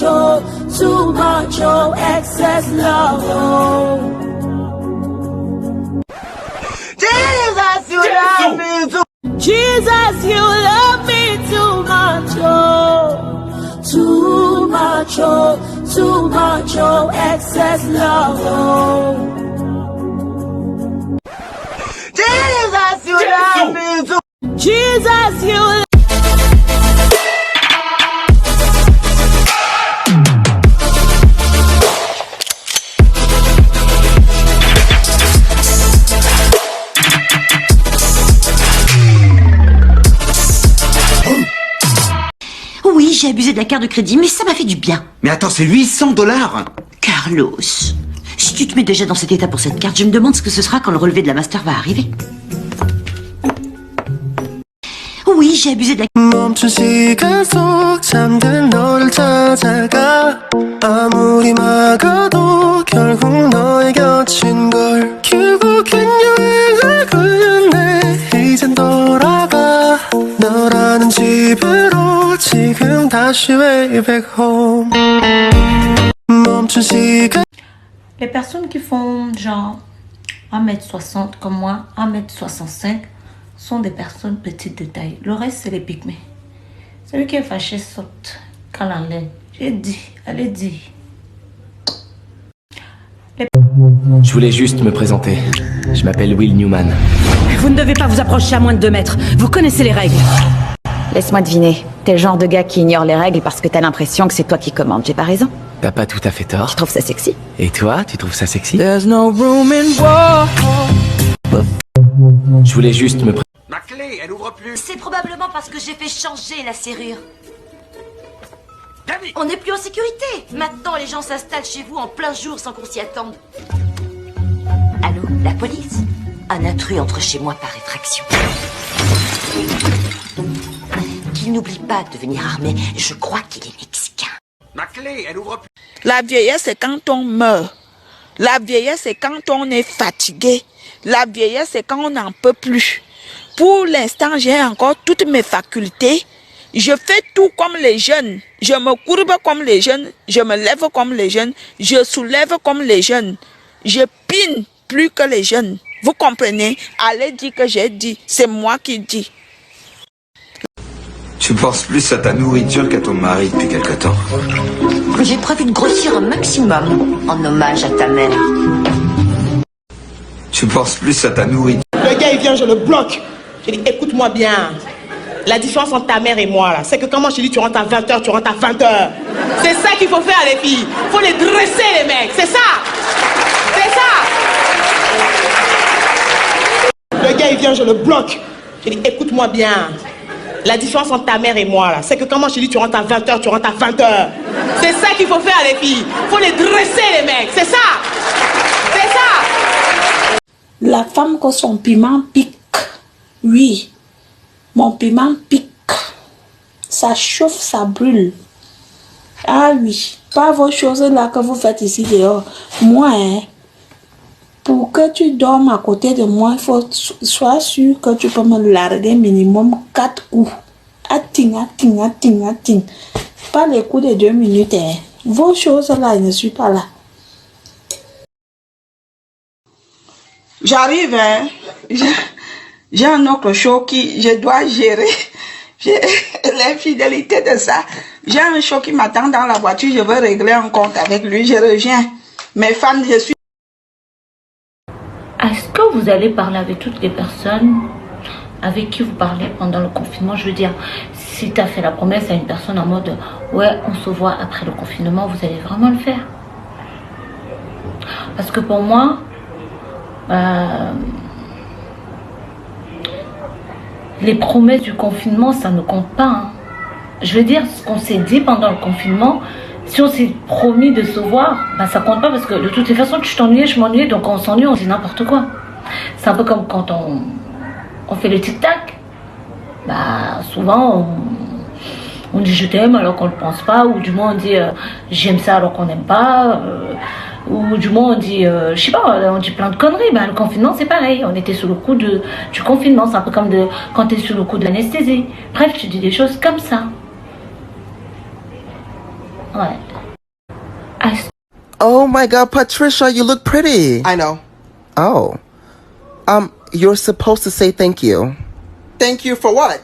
oh, excess love. Jesus, you love me too. Jesus, you love me too much, oh, excess love. Jesus, you love me too. Jesus, you love me. Oui, j'ai abusé de la carte de crédit, mais ça m'a fait du bien. Mais attends, c'est 800 $. Carlos, si tu te mets déjà dans cet état pour cette carte, je me demande ce que ce sera quand le relevé de la master va arriver. Oui, j'ai abusé de la... 멈춘 시간 속 잠든 너를 찾아가 아무리 막아도 결국 너의 곁인 걸 결국엔 여행을 끝내 이젠 돌아가 너라는 집으로 지금 다시 way back home 멈춘 시간. Les personnes qui font genre 1m60 comme moi, 1m65 sont des personnes petites de taille. Le reste, c'est les pygmées. Celui qui est fâché saute quand l'enlève. J'ai dit, allez dire. Je voulais juste me présenter. Je m'appelle Will Newman. Vous ne devez pas vous approcher à moins de 2 mètres. Vous connaissez les règles. Laisse-moi deviner. T'es le genre de gars qui ignore les règles parce que t'as l'impression que c'est toi qui commandes. J'ai pas raison? T'as pas tout à fait tort. Je trouve ça sexy. Et toi, tu trouves ça sexy? There's no room in war. Je voulais juste me présenter. Ma clé, elle ouvre plus. C'est probablement parce que j'ai fait changer la serrure. David! On n'est plus en sécurité. Maintenant, les gens s'installent chez vous en plein jour sans qu'on s'y attende. Allô, la police? Un intrus entre chez moi par effraction. Qu'il n'oublie pas de venir armé. Je crois qu'il est mexicain. Ma clé, elle ouvre plus. La vieillesse, c'est quand on meurt. La vieillesse, c'est quand on est fatigué. La vieillesse, c'est quand on n'en peut plus. Pour l'instant, j'ai encore toutes mes facultés. Je fais tout comme les jeunes. Je me courbe comme les jeunes. Je me lève comme les jeunes. Je soulève comme les jeunes. Je pine plus que les jeunes. Vous comprenez? Allez dire que j'ai dit. C'est moi qui dis. Tu penses plus à ta nourriture qu'à ton mari depuis quelque temps. J'ai prévu de grossir un maximum en hommage à ta mère. Tu penses plus à ta nourriture. Le gars, il vient, je le bloque. Je dis, écoute-moi bien. La différence entre ta mère et moi, là, c'est que quand moi je te dis tu rentres à 20h, tu rentres à 20h. C'est ça qu'il faut faire, les filles. Il faut les dresser, les mecs. C'est ça. C'est ça. Le gars, il vient, je le bloque. Je dis, écoute-moi bien. La différence entre ta mère et moi, là, c'est que quand moi je te dis tu rentres à 20h, tu rentres à 20h. C'est ça qu'il faut faire, les filles. Il faut les dresser, les mecs. C'est ça. C'est ça. La femme que son piment pique. Oui. Mon piment pique. Ça chauffe, ça brûle. Ah oui. Pas vos choses là que vous faites ici dehors. Moi, hein. Pour que tu dormes à côté de moi, il faut sois sûr que tu peux me larguer minimum 4 coups. Atting, atting, atting, atting. Pas les coups de 2 minutes. Hein. Vos choses là, je ne suis pas là. J'arrive, hein. J'ai un autre show qui je dois gérer. J'ai l'infidélité de ça. J'ai un show qui m'attend dans la voiture. Je veux régler un compte avec lui. Je reviens. Mes fans, je suis... Est-ce que vous allez parler avec toutes les personnes avec qui vous parlez pendant le confinement? Je veux dire, si tu as fait la promesse à une personne en mode ouais, on se voit après le confinement, vous allez vraiment le faire? Parce que pour moi, les promesses du confinement, ça ne compte pas. Hein. Je veux dire, ce qu'on s'est dit pendant le confinement, si on s'est promis de se voir, bah ça compte pas parce que de toutes les façons, tu t'ennuyais, je m'ennuyais, donc quand on s'ennuie, on dit n'importe quoi. C'est un peu comme quand on fait le tic-tac. Bah souvent, on dit je t'aime alors qu'on ne le pense pas, ou du moins on dit j'aime ça alors qu'on n'aime pas, ou du moins on dit, je sais pas, on dit plein de conneries. Bah, le confinement c'est pareil, on était sous le coup du confinement, c'est un peu comme quand tu es sous le coup de l'anesthésie. Bref, tu dis des choses comme ça. Ouais. Oh my god, Patricia, you look pretty. I know. Oh. You're supposed to say thank you. Thank you for what?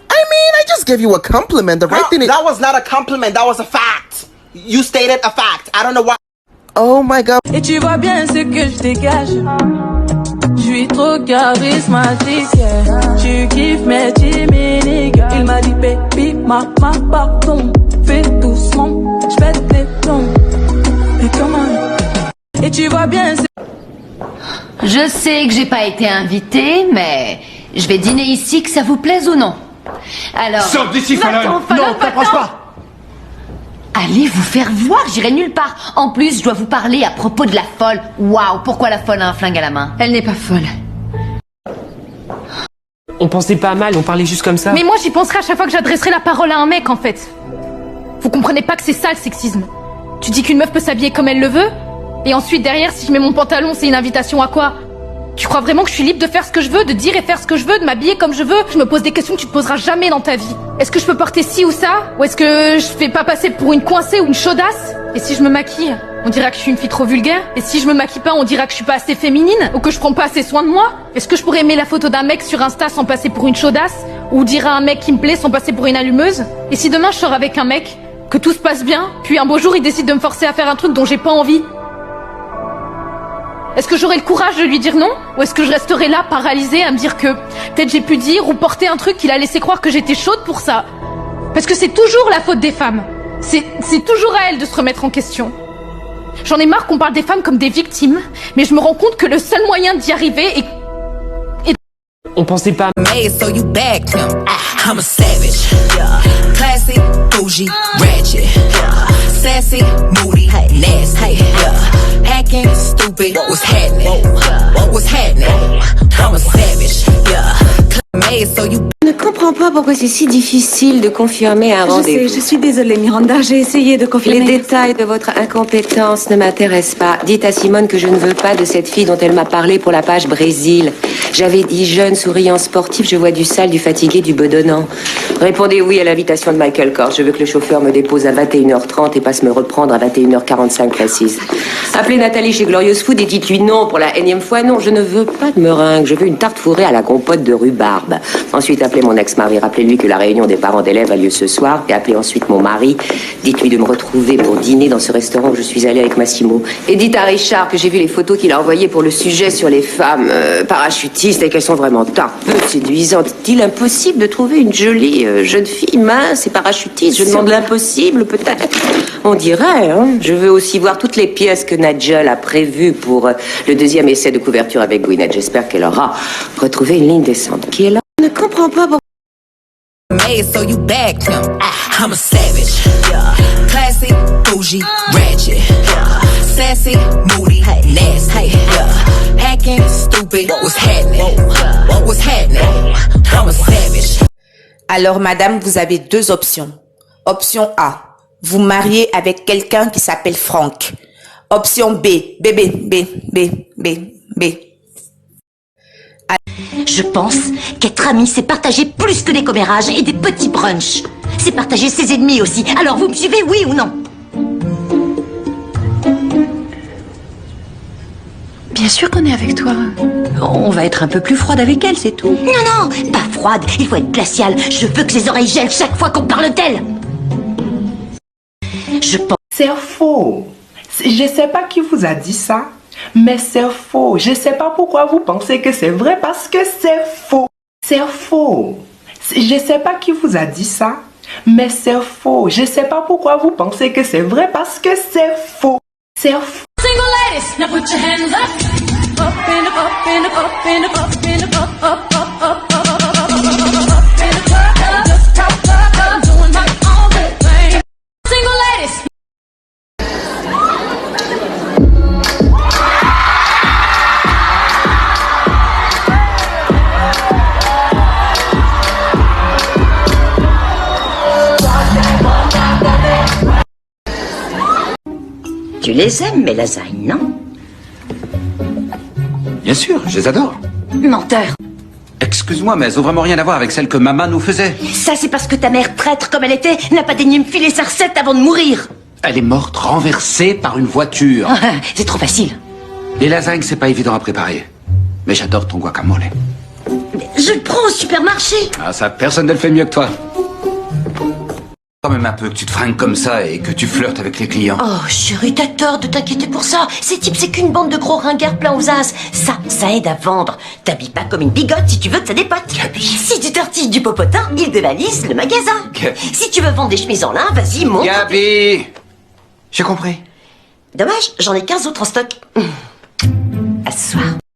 I mean, I just gave you a compliment. The right thing is... That was not a compliment, that was a fact. You stated a fact. I don't know why. Oh my god. Et tu vois bien ce que je dégage. Je suis trop charismatique. Tu kiffes mes timides. Il m'a dit baby, pardon. Fais doucement, je pète les plombs. Et comment? Et tu vois bien ce... Je sais que j'ai pas été invitée, mais je vais dîner ici, que ça vous plaise ou non. Alors... Sors d'ici, Fallon. Non, t'approches pas. Allez vous faire voir, j'irai nulle part. En plus, je dois vous parler à propos de la folle. Waouh, pourquoi la folle a un flingue à la main? Elle n'est pas folle. On pensait pas mal, on parlait juste comme ça. Mais moi j'y penserai à chaque fois que j'adresserai la parole à un mec en fait. Vous comprenez pas que c'est ça le sexisme? Tu dis qu'une meuf peut s'habiller comme elle le veut? Et ensuite derrière, si je mets mon pantalon, c'est une invitation à quoi? Tu crois vraiment que je suis libre de faire ce que je veux, de dire et faire ce que je veux, de m'habiller comme je veux? Je me pose des questions que tu te poseras jamais dans ta vie. Est-ce que je peux porter ci ou ça? Ou est-ce que je fais pas passer pour une coincée ou une chaudasse? Et si je me maquille, on dirait que je suis une fille trop vulgaire? Et si je me maquille pas, on dirait que je suis pas assez féminine? Ou que je prends pas assez soin de moi? Est-ce que je pourrais aimer la photo d'un mec sur Insta sans passer pour une chaudasse? Ou dire à un mec qui me plaît sans passer pour une allumeuse? Et si demain je sors avec un mec, que tout se passe bien, puis un beau jour il décide de me forcer à faire un truc dont j'ai pas envie? Est-ce que j'aurai le courage de lui dire non? Ou est-ce que je resterai là, paralysée, à me dire que peut-être j'ai pu dire ou porter un truc qui l'a laissé croire que j'étais chaude pour ça? Parce que c'est toujours la faute des femmes. C'est toujours à elles de se remettre en question. J'en ai marre qu'on parle des femmes comme des victimes, mais je me rends compte que le seul moyen d'y arriver est... On pensait pas... So you back him. I'm a savage. Classy, bougie, ratchet. Sassy, moody, nasty. Hacking, stupid. What's happening? What's happening? I'm a savage. So you... Je ne comprends pas pourquoi c'est si difficile de confirmer un rendez-vous. Je suis désolée, Miranda, j'ai essayé de confirmer. Les détails de votre incompétence ne m'intéressent pas. Dites à Simone que je ne veux pas de cette fille dont elle m'a parlé pour la page Brésil. J'avais dit jeune, souriant, sportif, je vois du sale, du fatigué, du bedonnant. Répondez oui à l'invitation de Michael Kors. Je veux que le chauffeur me dépose à 21h30 et passe me reprendre à 21h45 précise. Appelez Nathalie chez Glorious Food et dites-lui non pour la énième fois. Non, je ne veux pas de meringue, je veux une tarte fourrée à la compote de rhubarbe. Ensuite, appelez mon ex-mari, rappelez-lui que la réunion des parents d'élèves a lieu ce soir, et appelez ensuite mon mari. Dites-lui de me retrouver pour dîner dans ce restaurant où je suis allée avec Massimo. Et dites à Richard que j'ai vu les photos qu'il a envoyées pour le sujet sur les femmes parachutistes et qu'elles sont vraiment un peu séduisantes. Est-il impossible de trouver une jolie jeune fille mince et parachutiste? Je demande l'impossible, peut-être. On dirait, hein. Je veux aussi voir toutes les pièces que Nigel a prévues pour le deuxième essai de couverture avec Gwyneth. J'espère qu'elle aura retrouvé une ligne décente. Qui est là? Je ne comprends pas pourquoi... So you back him. I'm a savage. Classy, bougie, ratchet. Sassy, moody, nasty. Hacking, stupid. What's happening? What's happening? I'm a savage. Alors, madame, vous avez deux options. Option A, vous mariez avec quelqu'un qui s'appelle Franck. Option B, B. Je pense qu'être ami, c'est partager plus que des commérages et des petits brunchs. C'est partager ses ennemis aussi. Alors vous me suivez, oui ou non? Bien sûr qu'on est avec toi. On va être un peu plus froide avec elle, c'est tout. Non, pas froide. Il faut être glacial. Je veux que ses oreilles gèlent chaque fois qu'on parle d'elle. Je pense... C'est faux. Je sais pas qui vous a dit ça. Mais c'est faux. Je sais pas pourquoi vous pensez que c'est vrai parce que c'est faux. C'est faux. Je sais pas qui vous a dit ça. Mais c'est faux. Je sais pas pourquoi vous pensez que c'est vrai parce que c'est faux. C'est faux. Single ladies, now put your hands up. Up in the up in the up in the up in the up in the club. Just top up, doing my own thing. Single ladies. Tu les aimes, mes lasagnes, non? Bien sûr, je les adore. Menteur. Excuse-moi, mais elles ont vraiment rien à voir avec celles que maman nous faisait. Ça, c'est parce que ta mère, traître comme elle était, n'a pas daigné me filer sa recette avant de mourir. Elle est morte renversée par une voiture. C'est trop facile. Les lasagnes, c'est pas évident à préparer. Mais j'adore ton guacamole. Je le prends au supermarché. Ah, ça, personne ne le fait mieux que toi. Quand même un peu que tu te fringues comme ça et que tu flirtes avec les clients. Oh, chérie, t'as tort de t'inquiéter pour ça. Ces types, c'est qu'une bande de gros ringards pleins aux as. Ça aide à vendre. T'habilles pas comme une bigote si tu veux que ça dépote. Gabi. Si tu tortilles du popotin, il dévalise le magasin. Gabi. Si tu veux vendre des chemises en lin, vas-y, monte. Gabi. J'ai compris. Dommage, j'en ai 15 autres en stock. À ce soir.